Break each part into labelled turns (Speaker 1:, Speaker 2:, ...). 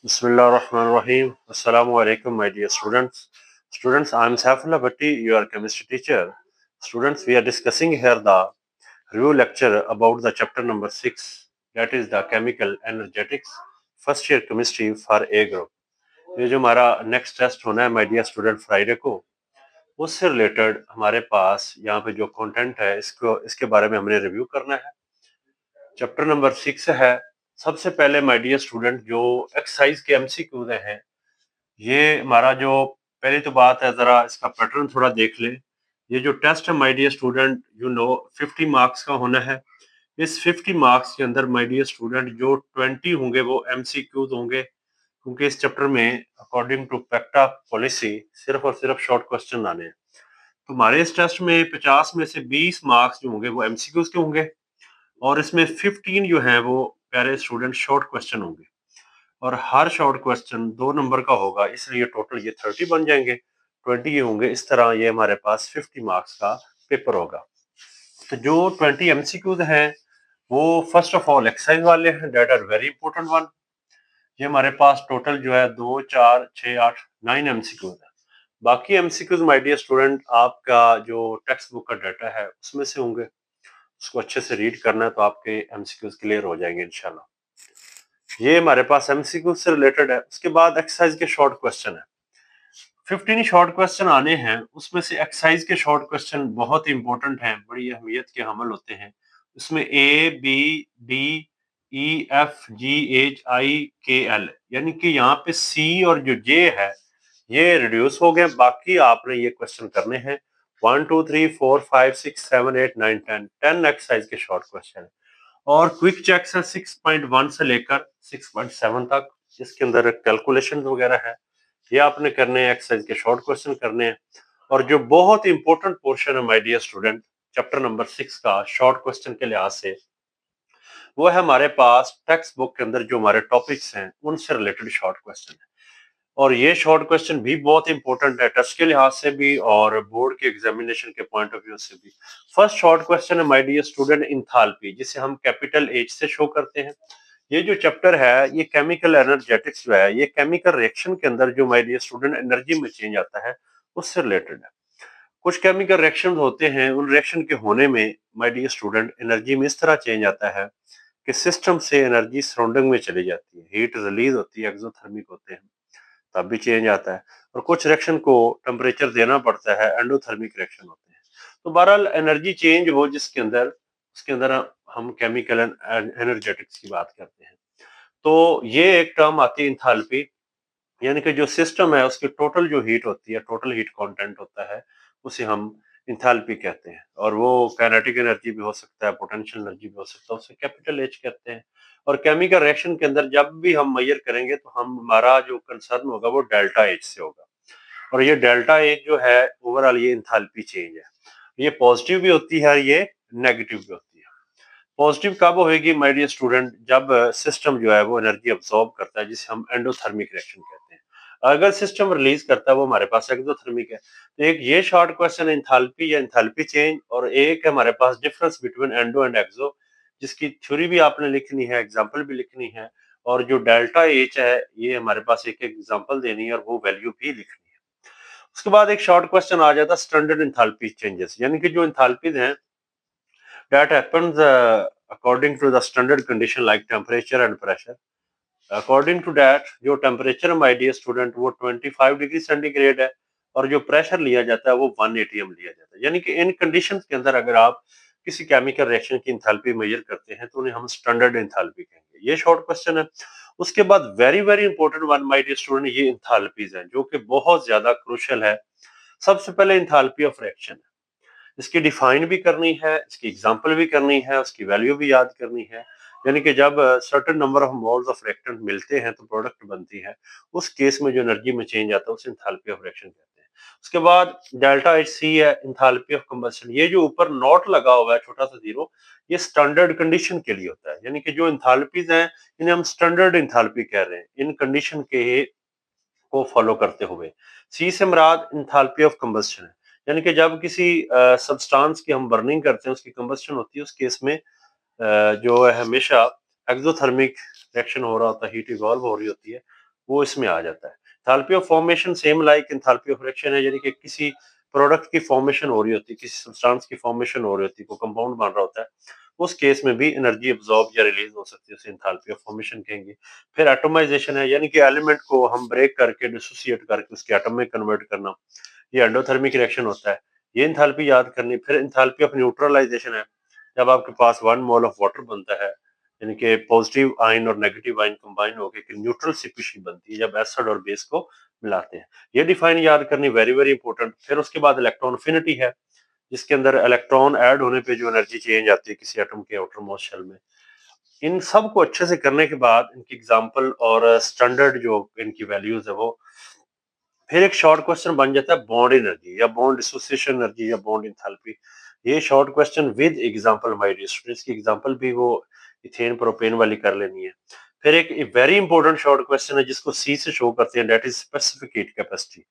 Speaker 1: Bismillahirrahmanirrahim. Assalamu alaikum, my dear students. Students, I am Saifullah Bhatti, your chemistry teacher. Students, we are discussing here the review lecture about the chapter number 6, that is the chemical energetics, first year chemistry for A group. ये जो हमारा next test होना है my dear student Friday को, उससे related हमारे पास यहाँ पे जो कंटेंट है इसके बारे में हमने रिव्यू करना है। चैप्टर नंबर 6 है। सबसे पहले माय डियर स्टूडेंट जो एक्सरसाइज के एमसीक्यूज हैं, ये हमारा जो पहली तो बात है, जरा इसका पैटर्न थोड़ा देख ले। ये जो टेस्ट है माय डियर स्टूडेंट, 50 मार्क्स का होना है। इस 50 मार्क्स के अंदर माय डियर स्टूडेंट जो 20 होंगे वो एमसीक्यूज होंगे, क्योंकि इस चैप्टर में अकॉर्डिंग टू पेक्टा पॉलिसी सिर्फ और सिर्फ शॉर्ट क्वेश्चन आने हैं। तो हमारे इस टेस्ट में 50 में से 20 मार्क्स जो होंगे वो एमसीक्यूज के होंगे, और इसमें 15 जो है वो प्यारे स्टूडेंट शॉर्ट क्वेश्चन होंगे, और हर शॉर्ट क्वेश्चन 2 नंबर का होगा, इसलिए टोटल ये 30 बन जाएंगे, 20 ये होंगे। इस तरह ये हमारे पास 50 मार्क्स का पेपर होगा। तो जो 20 एमसीक्यूज हैं वो फर्स्ट ऑफ ऑल एक्सरसाइज वाले हैं, that are very important one. ये हमारे पास टोटल जो है 2 4 6 8 9 एमसीक्यूज है। बाकी एमसीक्यूज माय डियर स्टूडेंट आपका जो टेक्स्ट बुक का डाटा है उसमें से होंगे, उसको अच्छे से रीड करना है तो आपके एमसीक्यूज क्लियर हो जाएंगे इंशाल्लाह। ये हमारे पास एमसीक्यू से रिलेटेड है। उसके बाद एक्सरसाइज के शॉर्ट क्वेश्चन है, 15 शॉर्ट क्वेश्चन आने हैं। उसमें से एक्सरसाइज के शॉर्ट क्वेश्चन बहुत इंपॉर्टेंट हैं, बड़ी अहमियत के हमल होते हैं। उसमें A B D E F G H I K L, यानी कि यहाँ पे सी और जो जे है ये रिड्यूस हो गए। बाकी आपने ये क्वेश्चन करने हैं 1 2 3 4 5 6 7 8 9 10 एक्सरसाइज के शॉर्ट क्वेश्चन है। और क्विक चेक्स है 6.1 से लेकर 6.7 तक, जिसके अंदर कैलकुलेशन वगैरह है, ये आपने करने हैं। एक्सरसाइज के शॉर्ट क्वेश्चन करने हैं। और जो बहुत इंपॉर्टेंट पोर्शन है my dear student chapter number 6 का शॉर्ट क्वेश्चन के लिहाज से, वो है हमारे पास टेक्स्ट बुक के अंदर जो हमारे टॉपिक्स हैं उनसे रिलेटेड शॉर्ट क्वेश्चन है। और ये शॉर्ट क्वेश्चन भी बहुत इंपॉर्टेंट है टेस्ट के लिहाज से भी और बोर्ड के एग्जामिनेशन के पॉइंट ऑफ व्यू से भी। फर्स्ट शॉर्ट क्वेश्चन है माय डियर स्टूडेंट इंथाल्पी, जिसे हम कैपिटल एच से शो करते हैं। ये जो चैप्टर है ये केमिकल एनर्जेटिक्स जो है, ये केमिकल रिएक्शन के अंदर जो माय डियर स्टूडेंट एनर्जी में चेंज आता है उससे रिलेटेड है। कुछ केमिकल रिएक्शन होते हैं, उन रिएक्शन के होने में माय डियर स्टूडेंट एनर्जी में इस तरह चेंज आता है कि सिस्टम से एनर्जी सराउंडिंग में चली जाती है, हीट रिलीज होती है, एक्सोथर्मिक होते हैं, तब भी चेंज आता है। और कुछ रिएक्शन को टेम्परेचर देना पड़ता है, एंडोथर्मिक रिएक्शन होते हैं। तो बहरहाल एनर्जी चेंज हो जिसके अंदर, उसके अंदर हम केमिकल एनर्जेटिक्स की बात करते हैं। तो ये एक टर्म आती है इंथैल्पी, यानी कि जो सिस्टम है उसकी टोटल जो हीट होती है, टोटल हीट कंटेंट होता है, उसे हम इंथैल्पी कहते हैं। और वो काइनेटिक एनर्जी भी हो सकता है, पोटेंशियल एनर्जी भी हो सकता है, उसे कैपिटल एच कहते हैं। और केमिकल रिएक्शन के अंदर जब भी हम मेजर करेंगे तो हम हमारा जो कंसर्न होगा वो डेल्टा एच से होगा। और ये डेल्टा एच जो है ओवरऑल ये इंथैल्पी चेंज है, ये पॉजिटिव भी होती है, ये नेगेटिव भी होती है। पॉजिटिव कब होगी माय डियर स्टूडेंट, जब सिस्टम जो है वो एनर्जी अब्सॉर्ब करता है, जिसे हम एंडोथर्मिक रिएक्शन कहते हैं। अगर सिस्टम रिलीज करता है वो हमारे पास एक्सोथर्मिक है। तो एक ये शॉर्ट क्वेश्चन एंथैल्पी या एंथैल्पी चेंज, और एक है हमारे पास डिफरेंस बिटवीन एंडो एंड एक्सो, जिसकी थ्योरी भी आपने लिखनी है, एग्जांपल भी लिखनी है। और जो डेल्टा एच है ये हमारे पास एक एग्जांपल देनी है और वो वैल्यू भी लिखनी है। उसके बाद एक शॉर्ट क्वेश्चन आ जाता है स्टैंडर्ड एंथैल्पी चेंजेस, यानी कि जो एंथैल्पीज हैं that happens according to the standard condition like temperature and pressure. According to that जो टेम्परेचर माय डियर स्टूडेंट वो 25 डिग्री सेंटीग्रेड है, और जो प्रेशर लिया जाता है वो 1 एटीएम लिया जाता है। यानी कि इन कंडीशंस के अंदर अगर आप किसी केमिकल रिएक्शन की एंथैल्पी मेजर करते हैं तो उन्हें हम स्टैंडर्ड एंथैल्पी कहेंगे। ये शॉर्ट क्वेश्चन है। उसके बाद very very important one my dear student, ये एंथैल्पीज हैं जो कि बहुत ज्यादा क्रूशियल है। सबसे पहले एंथैल्पी ऑफ रिएक्शन है, इसकी डिफाइन भी करनी है, इसकी एग्जांपल भी करनी है, उसकी वैल्यू भी याद करनी है। यानी कि जब certain number of moles of reactant मिलते हैं तो प्रोडक्ट बनती है, उस केस में जो एनर्जी में चेंज आता है उसे एंथैल्पी ऑफ रिएक्शन कहते हैं। उसके बाद डेल्टा एच सी है एंथैल्पी ऑफ कंबशन। ये जो ऊपर नोट लगा हुआ है छोटा सा जीरो, ये स्टैंडर्ड कंडीशन के लिए होता है, यानी कि जो एंथैल्पीज हैं इन्हें हम स्टैंडर्ड एंथैल्पी कह रहे हैं इन कंडीशन के को फॉलो करते हुए। सी से मुराद इंथैल्पी ऑफ कंबस्शन है, यानी कि जब किसी सब्सटेंस की हम बर्निंग करते हैं, उसकी कंबस्शन होती है, उस केस में जो है हमेशा एक्सोथर्मिक रिएक्शन हो रहा होता है, हीट इवॉल्व हो रही होती है, वो इसमें आ जाता है। Enthalpy of formation same like enthalpy of reaction है, यानी कि किसी प्रोडक्ट की फॉर्मेशन हो रही होती है, किसी सब्सटेंस की फॉर्मेशन हो रही होती है, कोई कंपाउंड बन रहा होता है, उस केस में भी एनर्जी एब्जॉर्ब या रिलीज हो सकती है, उसे एंथैल्पी ऑफ फॉर्मेशन कहेंगे। फिर एटोमाइजेशन है, यानी कि एलिमेंट को हम ब्रेक करके डिसोसिएट करके उसके एटम में कन्वर्ट करना, ये एंडोथर्मिक रिएक्शन होता है, ये एंथैल्पी याद करनी। फिर एंथैल्पी ऑफ न्यूट्रलाइजेशन है, जब आपके पास 1 मोल ऑफ वाटर बनता है, यानी कि पॉजिटिव आयन और नेगेटिव आयन कंबाइन होकर एक न्यूट्रल स्पीशीज बनती है जब एसिड और बेस को मिलाते हैं, ये डिफाइन याद करनी वेरी वेरी इंपॉर्टेंट। फिर उसके बाद इलेक्ट्रॉन अफिनिटी है, जिसके अंदर इलेक्ट्रॉन ऐड होने पे जो एनर्जी चेंज आती है किसी एटम के आउटर मोस्ट शेल में। इन सब को अच्छे से करने के बाद इनकी एग्जांपल और स्टैंडर्ड जो इनकी वैल्यूज है वो, फिर एक शॉर्ट क्वेश्चन बन जाता है बॉन्ड एनर्जी या बॉन्ड डिसोसिएशन एनर्जी या बॉन्ड एंथैल्पी। ये short question with example my dear students, की एग्जांपल भी वो इथेन प्रोपेन वाली कर लेनी है। फिर एक वेरी इंपॉर्टेंट शॉर्ट क्वेश्चन है जिसको सी से शो करते हैं, that is specific heat capacity,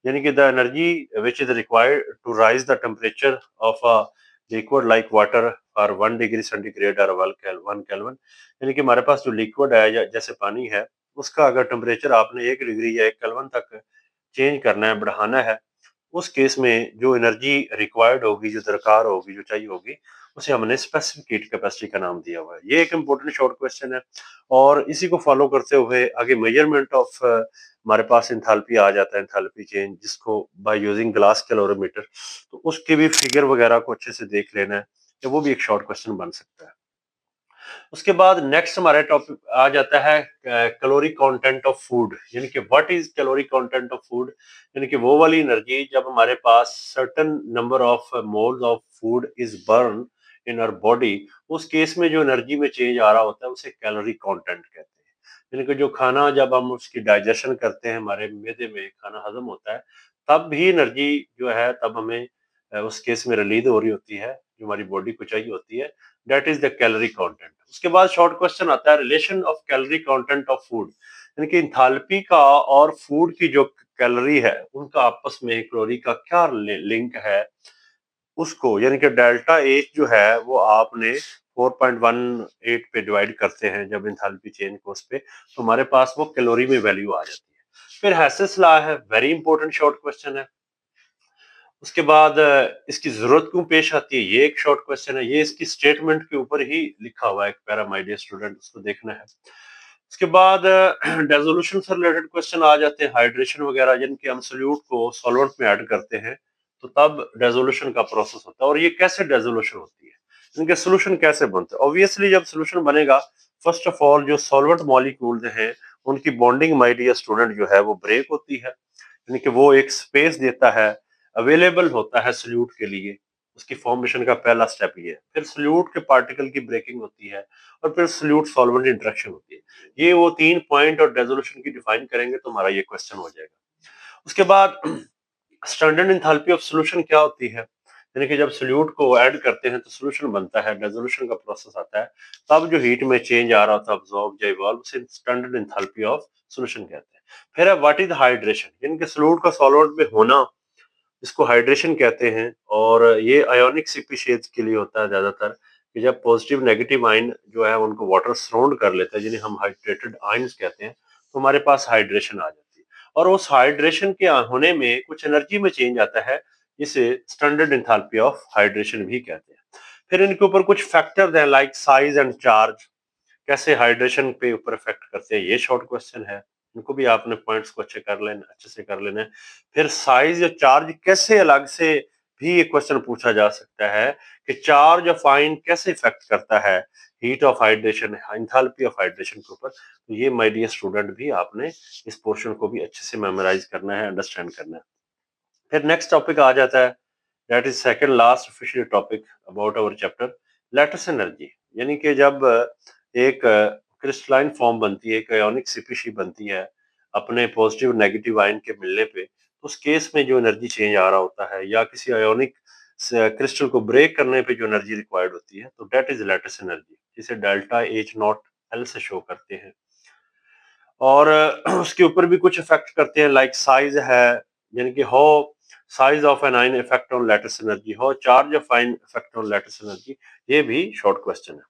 Speaker 1: यानी कि the energy which is required to raise the temperature of a liquid like water और 1 डिग्री सेंटीग्रेड और 1 केल्विन, यानी कि हमारे पास जो लिक्विड है जैसे पानी है, उसका अगर टेम्परेचर आपने 1 डिग्री या 1 केल्विन तक चेंज करना है, बढ़ाना है, उस केस में जो एनर्जी रिक्वायर्ड होगी, जो दरकार होगी, जो चाहिए होगी, उसे हमने स्पेसिफिक हीट कैपेसिटी का नाम दिया हुआ है। ये एक इंपॉर्टेंट शॉर्ट क्वेश्चन है, और इसी को फॉलो करते हुए आगे मेजरमेंट ऑफ हमारे पास एंथैल्पी आ जाता है, एंथैल्पी चेंज, जिसको बाय यूजिंग ग्लास कैलोरीमीटर, तो उसके भी फिगर वगैरह को अच्छे से देख लेना है, तो वो भी एक शॉर्ट क्वेश्चन बन सकता है। उसके बाद नेक्स्ट हमारे टॉपिक आ जाता है कैलोरी कंटेंट ऑफ फूड, यानी कि what is calorie content of food, यानी कि वो वाली एनर्जी जब हमारे पास certain number of moles of food is burn in our body, उस केस में जो एनर्जी में चेंज आ रहा होता है उसे कैलोरी कंटेंट कहते हैं। यानी कि जो खाना जब हम उसकी डाइजेशन करते हैं, हमारे मैदे में खाना हजम होता है, तब भी एनर्जी जो है तब हमें उस केस में रिलीज हो रही होती है, जो हमारी बॉडी को चाहिए होती है, that is the calorie content. उसके बाद शॉर्ट क्वेश्चन आता है relation of calorie content of food, यानी कि एंथैल्पी का और फूड की जो कैलोरी है उनका आपस में कैलोरी का क्या लिंक है, उसको, यानी कि डेल्टा एच जो है वो आपने 4.18 पे डिवाइड करते हैं जब एंथैल्पी चेंज को उस पे, तो हमारे पास वो कैलोरी में वैल्यू आ जाती है। फिर हेसेस लॉ है, वेरी इंपॉर्टेंट शॉर्ट क्वेश्चन है। उसके बाद इसकी जरूरत क्यों पेश आती है, ये एक शॉर्ट क्वेश्चन है, ये इसकी स्टेटमेंट के ऊपर ही लिखा हुआ है एक पैरा, माय डियर स्टूडेंट, उसको देखना है। उसके बाद डेजोल्यूशन से रिलेटेड क्वेश्चन आ जाते हैं, हाइड्रेशन वगैरह, जिनके हम सोल्यूट को सॉल्वेंट में ऐड करते हैं, तो तब डेजोल्यूशन का प्रोसेस होता है। और ये कैसे डेजोल्यूशन होती है, इनके सोल्यूशन कैसे बनते हैं। ऑब्वियसली जब सोल्यूशन बनेगा, फर्स्ट ऑफ ऑल जो सॉल्वेंट मॉलिक्यूल्स हैं उनकी बॉन्डिंग, माय डियर स्टूडेंट, जो है वो ब्रेक होती है, यानी कि वो एक स्पेस देता है, अवेलेबल होता है सोल्यूट के लिए। उसकी फॉर्मेशन का पहला स्टेप ये है। फिर सोल्यूट के पार्टिकल की ब्रेकिंग होती है, और फिर सोल्यूट सॉल्वेंट इंटरेक्शन होती है। ये वो 3 पॉइंट और डेजोल्यूशन की डिफाइन करेंगे तो हमारा ये क्वेश्चन हो जाएगा। उसके बाद स्टैंडर्ड एंथैल्पी ऑफ सॉल्यूशन क्या होती है, यानी कि जब सोल्यूट को ऐड करते हैं तो सॉल्यूशन बनता है, डेजोल्यूशन का प्रोसेस आता है, तब जो हीट में चेंज आ रहा था, अब्सॉर्ब या इवॉल्व, उसे स्टैंडर्ड एंथैल्पी ऑफ सॉल्यूशन कहते हैं। फिर है व्हाट इज हाइड्रेशन, यानी कि सोल्यूट का सॉल्वेंट में होना, इसको हाइड्रेशन कहते हैं। और ये आयोनिक स्पीशीज के लिए होता है ज्यादातर, कि जब पॉजिटिव नेगेटिव आयन जो है उनको वाटर सराउंड कर लेता है, जिन्हें हम हाइड्रेटेड आयंस कहते हैं, तो हमारे पास हाइड्रेशन आ जाती है। और उस हाइड्रेशन के होने में कुछ एनर्जी में चेंज आता है, जिसे स्टैंडर्ड एंथैल्पी ऑफ हाइड्रेशन भी कहते हैं। फिर इनके ऊपर कुछ फैक्टर्स हैं लाइक साइज एंड चार्ज, कैसे हाइड्रेशन पे ऊपर इफेक्ट करते हैं, ये शॉर्ट क्वेश्चन है। इनको भी आपने पॉइंट्स को अच्छे से कर लेना है। फिर साइज या चार्ज कैसे अलग से भी ये क्वेश्चन पूछा जा सकता है, कि चार्ज ऑफ आयन कैसे इफेक्ट करता है heat of hydration, enthalpy of hydration के ऊपर। तो ये माय डियर स्टूडेंट भी आपने इस पोर्शन को भी अच्छे से मेमोराइज करना है, अंडरस्टैंड करना है। फिर नेक्स्ट टॉपिक आ जाता है, that is second last official topic about our chapter, lattice energy, यानी कि जब एक क्रिस्टलाइन फॉर्म बनती है, एक आयोनिक स्पीशीज बनती है अपने पॉजिटिव नेगेटिव आयन के मिलने पे, तो उस केस में जो एनर्जी चेंज आ रहा होता है, या किसी आयोनिक क्रिस्टल को ब्रेक करने पे जो एनर्जी रिक्वायर्ड होती है, तो दैट इज लैटिस एनर्जी, जिसे डेल्टा एच नॉट एल से शो करते हैं। और उसके ऊपर भी कुछ इफेक्ट करते हैं, लाइक साइज है, यानी कि how size of an ion effect on lattice energy, how charge of ion effect on lattice energy, ये भी शॉर्ट क्वेश्चन है।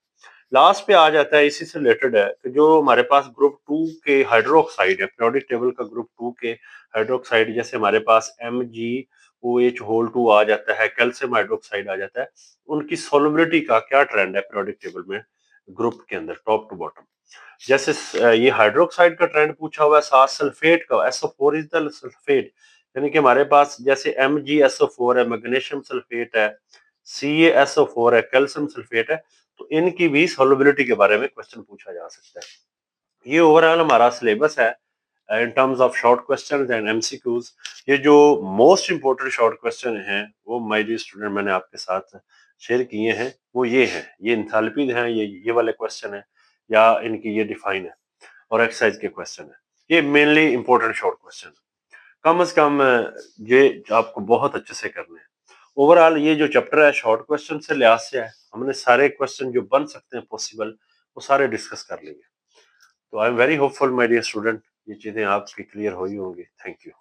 Speaker 1: लास्ट पे आ जाता है, इसी से रिलेटेड है कि जो हमारे पास ग्रुप 2 के हाइड्रोक्साइड है, पीरियोडिक टेबल का ग्रुप 2 के हाइड्रोक्साइड, जैसे हमारे पास MgOH2 आ जाता है, कैल्शियम हाइड्रोक्साइड आ जाता है, उनकी सोलबिलिटी का क्या ट्रेंड है पीरियोडिक टेबल में ग्रुप के अंदर टॉप टू बॉटम। जैसे ये हाइड्रोक्साइड का ट्रेंड पूछा हुआ है, साथ सल्फेट का, SO4 इज द सल्फेट, यानी कि हमारे पास जैसे MgSO4 है, मैग्नीशियम सल्फेट है, CaSO4 है, कैल्शियम सल्फेट है, तो इनकी भी सॉल्युबिलिटी के बारे में क्वेश्चन पूछा जा सकता है। ये ओवरऑल हमारा सिलेबस है in terms of short question and MCQs। ये जो मोस्ट इंपोर्टेंट शॉर्ट क्वेश्चन हैं वो माय डियर स्टूडेंट मैंने आपके साथ शेयर किए हैं, वो ये हैं, ये इंथैल्पी हैं, ये वाले क्वेश्चन है, या इनकी ये डिफाइन है, और एक्सरसाइज के क्वेश्चन है। ये मेनली इंपॉर्टेंट शॉर्ट क्वेश्चन, कम से कम ये आपको बहुत अच्छे से करने हैं। ओवरऑल ये जो चैप्टर है शॉर्ट क्वेश्चन से लिहाज से है, हमने सारे क्वेश्चन जो बन सकते हैं पॉसिबल वो सारे डिस्कस कर लिए। तो I am very hopeful my dear student, ये चीजें आपकी क्लियर हुई होंगी। Thank you.